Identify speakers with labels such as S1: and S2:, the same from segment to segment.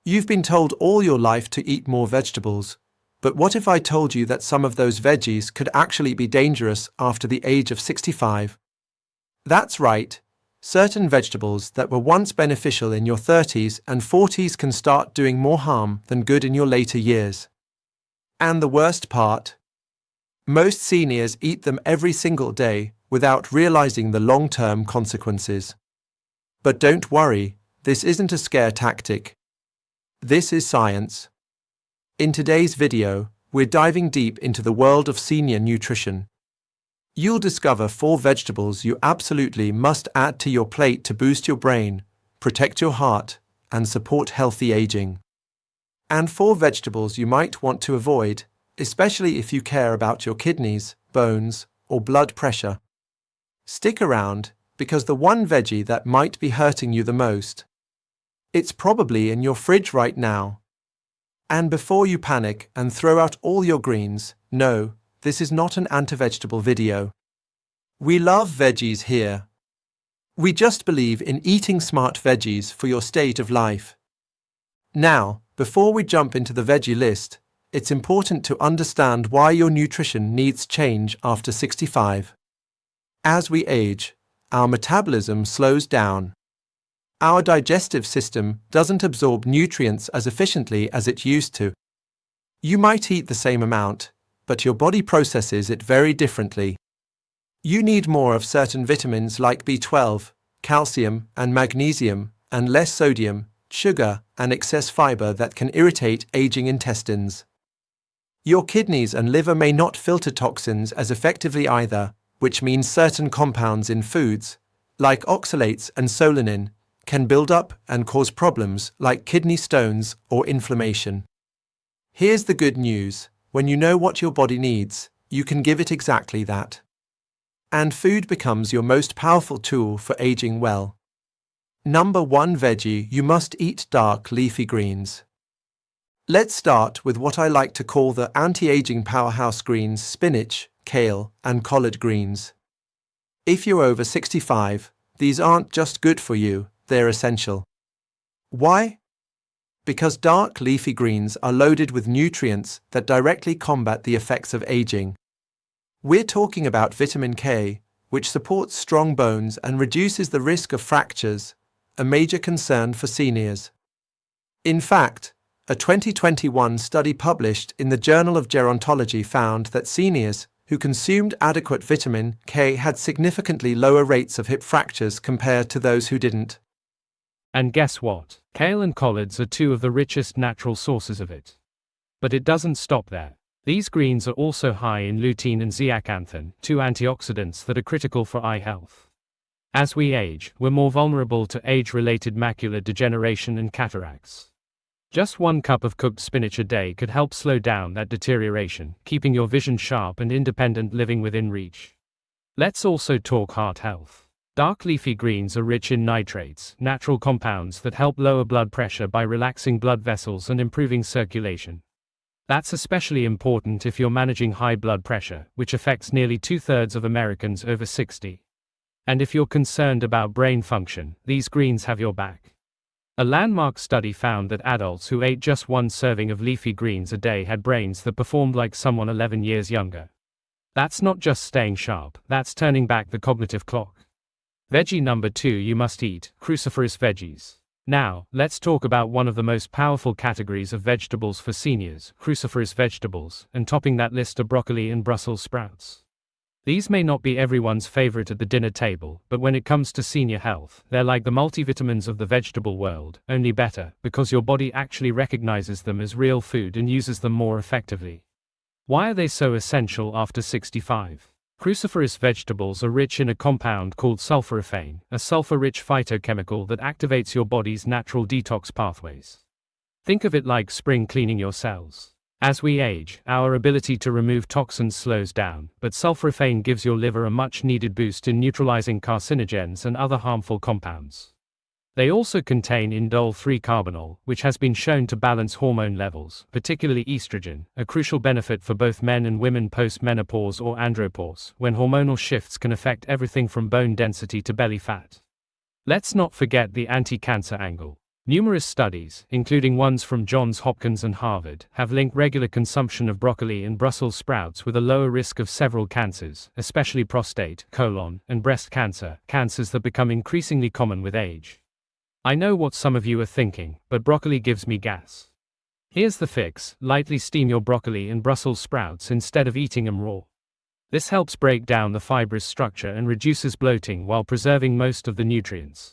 S1: You've been told all your life to eat more vegetables, but what if I told you that some of those veggies could actually be dangerous after the age of 65? That's right. Certain vegetables that were once beneficial in your 30s and 40s can start doing more harm than good in your later years. And the worst part? Most seniors eat them every single day without realizing the long-term consequences. But don't worry, this isn't a scare tactic. This is science. In today's video, we're diving deep into the world of senior nutrition. You'll discover 4 vegetables you absolutely must add to your plate to boost your brain, protect your heart, and support healthy aging. And 4 vegetables you might want to avoid, especially if you care about your kidneys, bones, or blood pressure. Stick around, because the one veggie that might be hurting you the most, it's probably in your fridge right now. And before you panic and throw out all your greens, no, this is not an anti-vegetable video. We love veggies here. We just believe in eating smart veggies for your state of life. Now, before we jump into the veggie list, it's important to understand why your nutrition needs change after 65. As we age, our metabolism slows down. Our digestive system doesn't absorb nutrients as efficiently as it used to. You might eat the same amount, but your body processes it very differently. You need more of certain vitamins like B12, calcium, and magnesium, and less sodium, sugar, and excess fiber that can irritate aging intestines. Your kidneys and liver may not filter toxins as effectively either, which means certain compounds in foods, like oxalates and solanin, can build up and cause problems like kidney stones or inflammation. Here's the good news: when you know what your body needs, you can give it exactly that. And food becomes your most powerful tool for aging well. Number 1 veggie you must eat: dark leafy greens. Let's start with what I like to call the anti-aging powerhouse greens: spinach, kale, and collard greens. If you're over 65, these aren't just good for you, they're essential. Why? Because dark leafy greens are loaded with nutrients that directly combat the effects of aging. We're talking about vitamin K, which supports strong bones and reduces the risk of fractures, a major concern for seniors. In fact, a 2021 study published in the Journal of Gerontology found that seniors who consumed adequate vitamin K had significantly lower rates of hip fractures compared to those who didn't.
S2: And guess what? Kale and collards are 2 of the richest natural sources of it. But it doesn't stop there. These greens are also high in lutein and zeaxanthin, 2 antioxidants that are critical for eye health. As we age, we're more vulnerable to age-related macular degeneration and cataracts. Just 1 cup of cooked spinach a day could help slow down that deterioration, keeping your vision sharp and independent living within reach. Let's also talk heart health. Dark leafy greens are rich in nitrates, natural compounds that help lower blood pressure by relaxing blood vessels and improving circulation. That's especially important if you're managing high blood pressure, which affects nearly 2/3 of Americans over 60. And if you're concerned about brain function, these greens have your back. A landmark study found that adults who ate just 1 serving of leafy greens a day had brains that performed like someone 11 years younger. That's not just staying sharp, that's turning back the cognitive clock. Veggie number 2 you must eat: cruciferous veggies. Now, let's talk about one of the most powerful categories of vegetables for seniors: cruciferous vegetables, and topping that list are broccoli and Brussels sprouts. These may not be everyone's favorite at the dinner table, but when it comes to senior health, they're like the multivitamins of the vegetable world, only better, because your body actually recognizes them as real food and uses them more effectively. Why are they so essential after 65? Cruciferous vegetables are rich in a compound called sulforaphane, a sulfur-rich phytochemical that activates your body's natural detox pathways. Think of it like spring cleaning your cells. As we age, our ability to remove toxins slows down, but sulforaphane gives your liver a much-needed boost in neutralizing carcinogens and other harmful compounds. They also contain indole 3-carbinol, which has been shown to balance hormone levels, particularly estrogen, a crucial benefit for both men and women post-menopause or andropause, when hormonal shifts can affect everything from bone density to belly fat. Let's not forget the anti-cancer angle. Numerous studies, including ones from Johns Hopkins and Harvard, have linked regular consumption of broccoli and Brussels sprouts with a lower risk of several cancers, especially prostate, colon, and breast cancer, cancers that become increasingly common with age. I know what some of you are thinking, but broccoli gives me gas. Here's the fix: lightly steam your broccoli and Brussels sprouts instead of eating them raw. This helps break down the fibrous structure and reduces bloating while preserving most of the nutrients.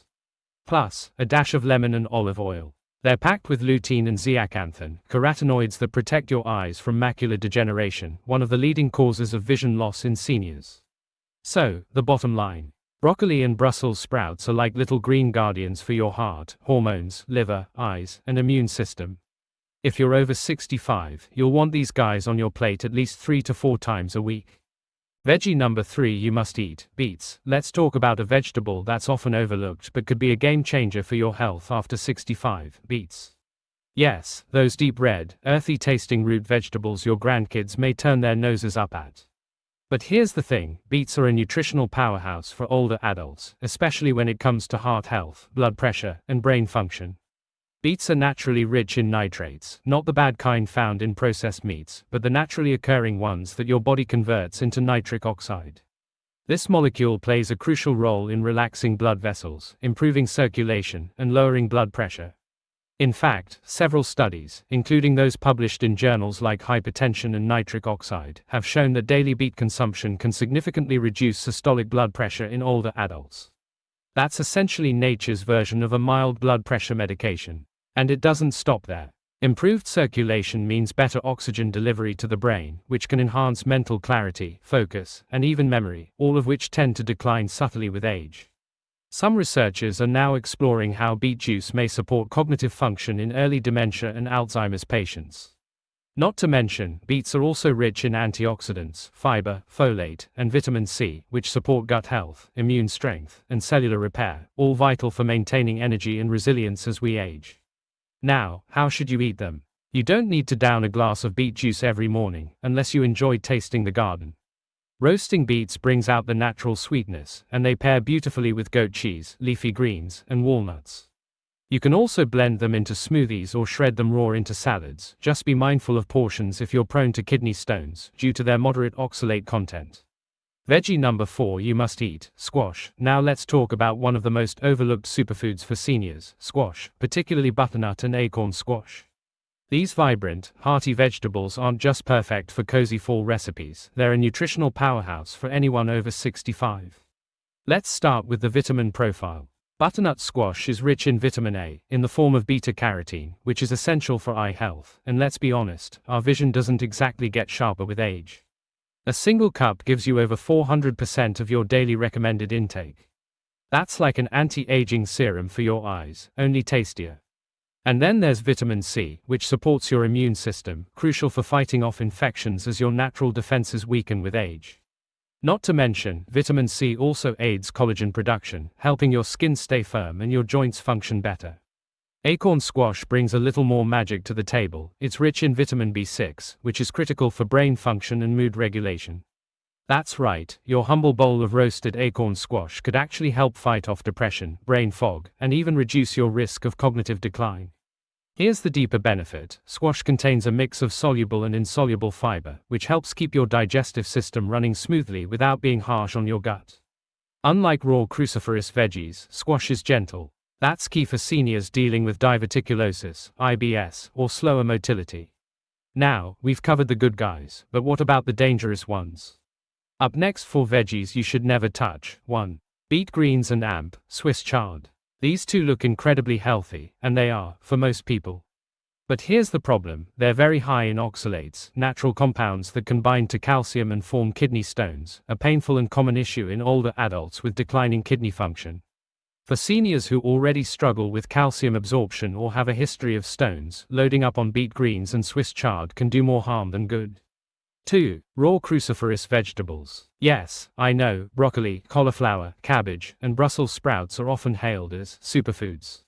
S2: Plus, a dash of lemon and olive oil. They're packed with lutein and zeaxanthin, carotenoids that protect your eyes from macular degeneration, one of the leading causes of vision loss in seniors. So, the bottom line: broccoli and Brussels sprouts are like little green guardians for your heart, hormones, liver, eyes, and immune system. If you're over 65, you'll want these guys on your plate at least 3 to 4 times a week. Veggie number 3 you must eat: beets. Let's talk about a vegetable that's often overlooked but could be a game changer for your health after 65, beets. Yes, those deep red, earthy tasting root vegetables your grandkids may turn their noses up at. But here's the thing: beets are a nutritional powerhouse for older adults, especially when it comes to heart health, blood pressure, and brain function. Beets are naturally rich in nitrates, not the bad kind found in processed meats, but the naturally occurring ones that your body converts into nitric oxide. This molecule plays a crucial role in relaxing blood vessels, improving circulation, and lowering blood pressure. In fact, several studies, including those published in journals like Hypertension and Nitric Oxide, have shown that daily beet consumption can significantly reduce systolic blood pressure in older adults. That's essentially nature's version of a mild blood pressure medication. And it doesn't stop there. Improved circulation means better oxygen delivery to the brain, which can enhance mental clarity, focus, and even memory, all of which tend to decline subtly with age. Some researchers are now exploring how beet juice may support cognitive function in early dementia and Alzheimer's patients. Not to mention, beets are also rich in antioxidants, fiber, folate, and vitamin C, which support gut health, immune strength, and cellular repair, all vital for maintaining energy and resilience as we age. Now, how should you eat them? You don't need to down a glass of beet juice every morning, unless you enjoy tasting the garden. Roasting beets brings out the natural sweetness, and they pair beautifully with goat cheese, leafy greens, and walnuts. You can also blend them into smoothies or shred them raw into salads. Just be mindful of portions if you're prone to kidney stones, due to their moderate oxalate content. Veggie number 4 you must eat: squash. Now let's talk about one of the most overlooked superfoods for seniors: squash, particularly butternut and acorn squash. These vibrant, hearty vegetables aren't just perfect for cozy fall recipes, they're a nutritional powerhouse for anyone over 65. Let's start with the vitamin profile. Butternut squash is rich in vitamin A, in the form of beta-carotene, which is essential for eye health, and let's be honest, our vision doesn't exactly get sharper with age. A single cup gives you over 400% of your daily recommended intake. That's like an anti-aging serum for your eyes, only tastier. And then there's vitamin C, which supports your immune system, crucial for fighting off infections as your natural defenses weaken with age. Not to mention, vitamin C also aids collagen production, helping your skin stay firm and your joints function better. Acorn squash brings a little more magic to the table. It's rich in vitamin B6, which is critical for brain function and mood regulation. That's right, your humble bowl of roasted acorn squash could actually help fight off depression, brain fog, and even reduce your risk of cognitive decline. Here's the deeper benefit: squash contains a mix of soluble and insoluble fiber, which helps keep your digestive system running smoothly without being harsh on your gut. Unlike raw cruciferous veggies, squash is gentle. That's key for seniors dealing with diverticulosis, IBS, or slower motility. Now, we've covered the good guys, but what about the dangerous ones? Up next, 4 veggies you should never touch. 1. Beet greens and Swiss chard. These two look incredibly healthy, and they are, for most people. But here's the problem: they're very high in oxalates, natural compounds that can bind to calcium and form kidney stones, a painful and common issue in older adults with declining kidney function. For seniors who already struggle with calcium absorption or have a history of stones, loading up on beet greens and Swiss chard can do more harm than good. 2. Raw cruciferous vegetables. Yes, I know, broccoli, cauliflower, cabbage, and Brussels sprouts are often hailed as superfoods.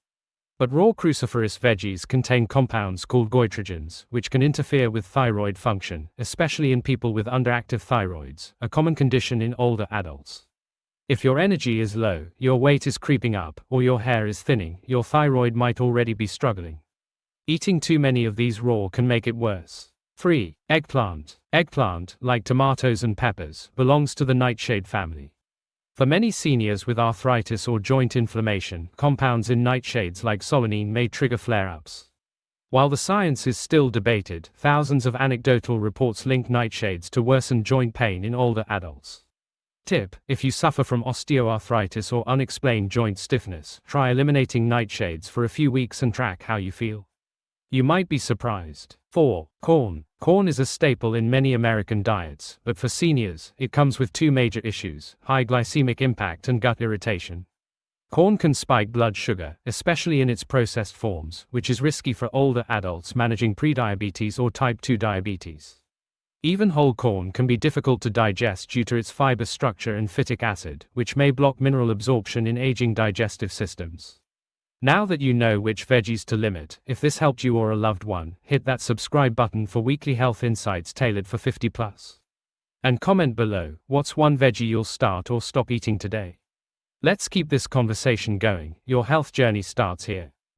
S2: But raw cruciferous veggies contain compounds called goitrogens, which can interfere with thyroid function, especially in people with underactive thyroids, a common condition in older adults. If your energy is low, your weight is creeping up, or your hair is thinning, your thyroid might already be struggling. Eating too many of these raw can make it worse. 3. Eggplant. Eggplant, like tomatoes and peppers, belongs to the nightshade family. For many seniors with arthritis or joint inflammation, compounds in nightshades like solanine may trigger flare-ups. While the science is still debated, thousands of anecdotal reports link nightshades to worsen joint pain in older adults. Tip: if you suffer from osteoarthritis or unexplained joint stiffness, try eliminating nightshades for a few weeks and track how you feel. You might be surprised. 4. Corn. Corn is a staple in many American diets, but for seniors, it comes with two major issues: high glycemic impact and gut irritation. Corn can spike blood sugar, especially in its processed forms, which is risky for older adults managing prediabetes or type 2 diabetes. Even whole corn can be difficult to digest due to its fiber structure and phytic acid, which may block mineral absorption in aging digestive systems. Now that you know which veggies to limit, if this helped you or a loved one, hit that subscribe button for weekly health insights tailored for 50+. And comment below, what's one veggie you'll start or stop eating today? Let's keep this conversation going. Your health journey starts here.